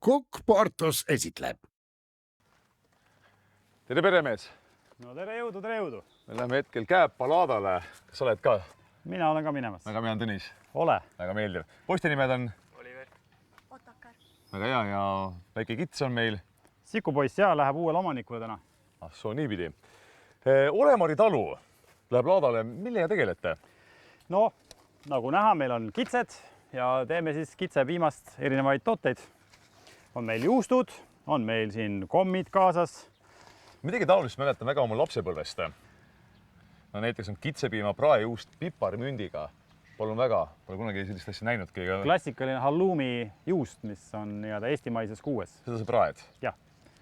Kukk Portus esitleb. Tere peremees! No tere jõudu! Me läheme hetkel Kääpa laadale. Kas sa oled ka? Mina olen ka minemas. Väga mina olen Tõnis. Ole. Väga meeldiv. Poiste nimed on? Oliver. Otakar. Väga hea ja väike kits on meil. Sikupoiss ja läheb uuele omanikule täna. Soo niipidi. Olemari talu läheb laadale. Millega tegelete? No, nagu näha, meil on kitsed ja teeme siis kitsepiimast erinevaid tooteid. On meil juustud, on meil siin kommid kaasas. Midagi taolist mäletan väga oma lapsepõlvest. No näiteks on kitsepiima praejuust piparmündiga. Palun väga, pole kunagi sellist asja näinudki. Klassikaline halloumi juust, mis on eestimaises kuues. Seda sa praed? Jah.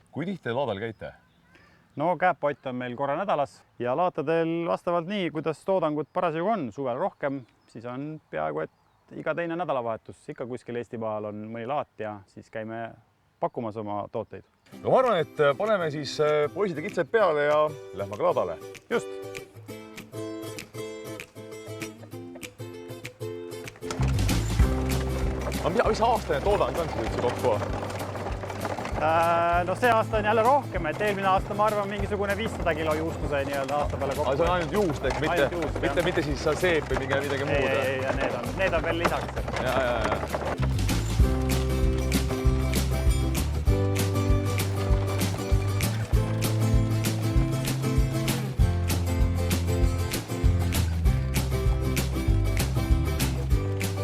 Kui tihti laadal käite? No Kääppott on meil korra nädalas ja laatadel vastavalt nii, kuidas toodangut parasjagu on. Suvel rohkem, siis on peaaegu, et iga teine nädalavahetus. Ikka kuskil Eestimaal on mõni laat ja siis käime pakkumas oma tooteid. No ma arvan, et paneme siis poisid ja kitsed peale ja lähme ka laadale. Just. Mis aastane toodang on siis kokku? No see aasta on jälle rohkem, et eelmine aasta ma arvan mingisugune 500 kilo juustuse aasta peale kokku. See on ainult juust, mitte siis seep või midagi muud? Ei, need on veel lisaks. Ja.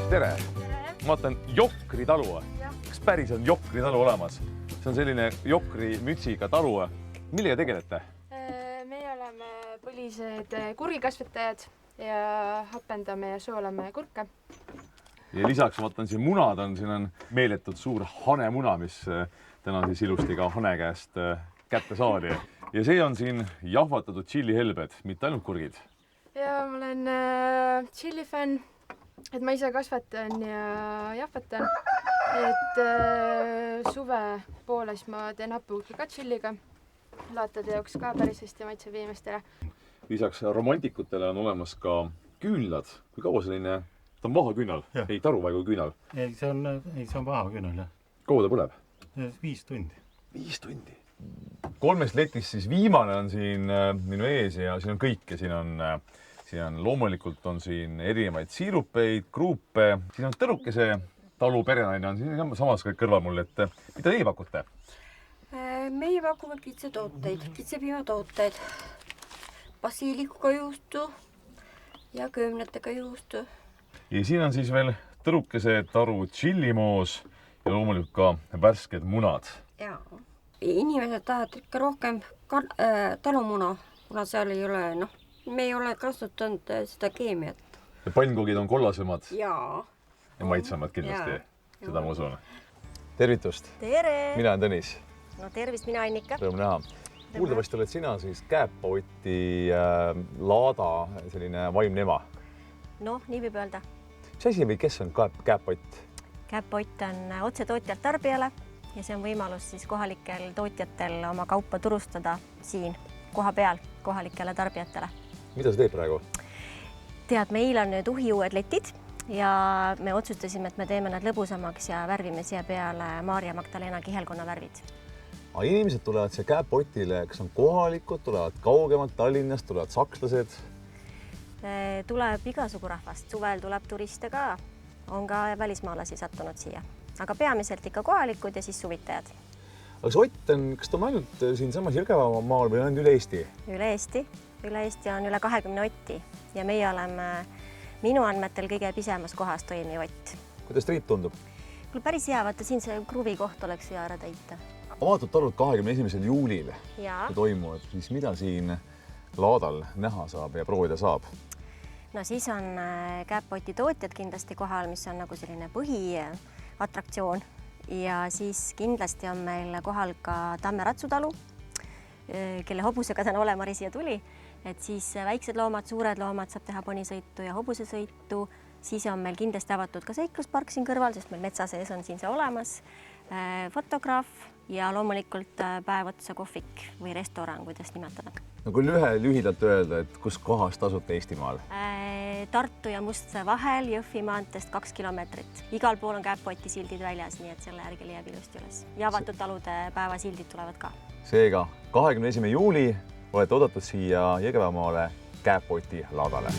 Tere! Ma vaatan Jokri talu. Kas päris on Jokri talu olemas? See on selline Jokri mütsiga talu. Millega tegelete? Meie oleme põlised kurgikasvatajad ja hapendame ja soolame kurke. Ja lisaks vaatan siin munad on, siin on meeletud suur hanemuna, mis täna siis ilusti ka hane käest kätte saadi. Ja see on siin jahvatatud tšillihelbed, mitte ainult kurgid. Ja ma olen tšilli fänn. Et ma ise kasvatan ja jahvatan, et suve pooles ma teen happuhulki ka tšilliga. Laatade jaoks ka päris hästi maitseb inimestele. Lisaks romantikutele on olemas ka küünlad. Kui kaua selline, ta on maha küünal, ei taruvaigu küünal. Ei, see on paha küünal, jah. Kaua ta põleb? 5 tundi. 5 tundi? 3 letist siis viimane on siin minu ees ja siin on kõik ja siin on loomulikult on siin erinevaid siirupeid, kruupe, siin on tõrukese talu perenaine on siin samas kõrval mul, et mida teie pakute? Meie pakume kitsetooteid, kitsepiimatooteid, basiilikuga juustu ja köömnetega juustu. Ja siin on siis veel tõrukese taru tšillimoos ja loomulikult ka värsked munad. Ja inimesed tahavad ikka rohkem talumuna, kuna seal ei ole, me ei ole kasutanud seda keemiat. Ja pannkogid on kollasemad? Jaa. Ja maitsemad kindlasti, seda ma usun. Tervitust! Tere! Mina olen Tõnis. No tervist, mina Annika. Rõõm näha. Kuuldavasti oled sina siis Kääpa-Oti laada selline vaimne ema. Noh, nii võib öelda. Mis asi või kes on Kääpa-Ott? Kääpa-Ott on otse tootjalt tarbijale ja see on võimalus siis kohalikel tootjatel oma kaupa turustada siin koha peal kohalikele tarbijatele. Mida sa teed praegu? Tead, meil on nüüd uhiuued letid ja me otsustasime, et me teeme nad lõbusamaks ja värvime siia peale Maarja Magdalena kihelkonna värvid. Inimesed tulevad siia Kääpa-Otile, kas on kohalikud, tulevad kaugemalt Tallinnast, tulevad sakslased? Tuleb igasugu rahvast, suvel tuleb turiste ka, on ka välismaalasi sattunud siia, aga peamiselt ikka kohalikud ja siis suvitajad. Aga see Ott on, kas ta on ainult siin samas Jõgevamaal või on üle Eesti? Üle Eesti on üle 20 Otti ja meie oleme minu andmetel kõige pisemas kohas toimiv Ott. Kuidas triit tundub? Küll päris hea, vaata siin see kruvi koht oleks hea ära täita. Avatud talud 21. juulil toimuvad, siis mida siin laadal näha saab ja proovida saab? No siis on Kääpa-Oti tootjad kindlasti kohal, mis on nagu selline põhiatraktsioon. Ja siis kindlasti on meil kohal ka Tamme ratsutalu, kelle hobusega täna Olemari siia tuli. Et siis väiksed loomad, suured loomad saab teha ponisõitu ja hobusesõitu. Siis on meil kindlasti avatud ka seikluspark siin kõrval, sest meil metsa sees on siin see olemas. Fotograaf ja loomulikult päev otsa kohvik või restoran, kuidas nimetada. No kui lühidalt öelda, et kus kohas tasute Eestimaal? Tartu ja Mustsee vahel Jõhvi maanteest 2 kilomeetrit. Igal pool on Kääppoti sildid väljas, nii et selle järgi leiab ilusti üles. Ja avatud talude päeva sildid tulevad ka. Seega 21. juuli olete oodatud siia Jõgevamaale Kääppoti laadale.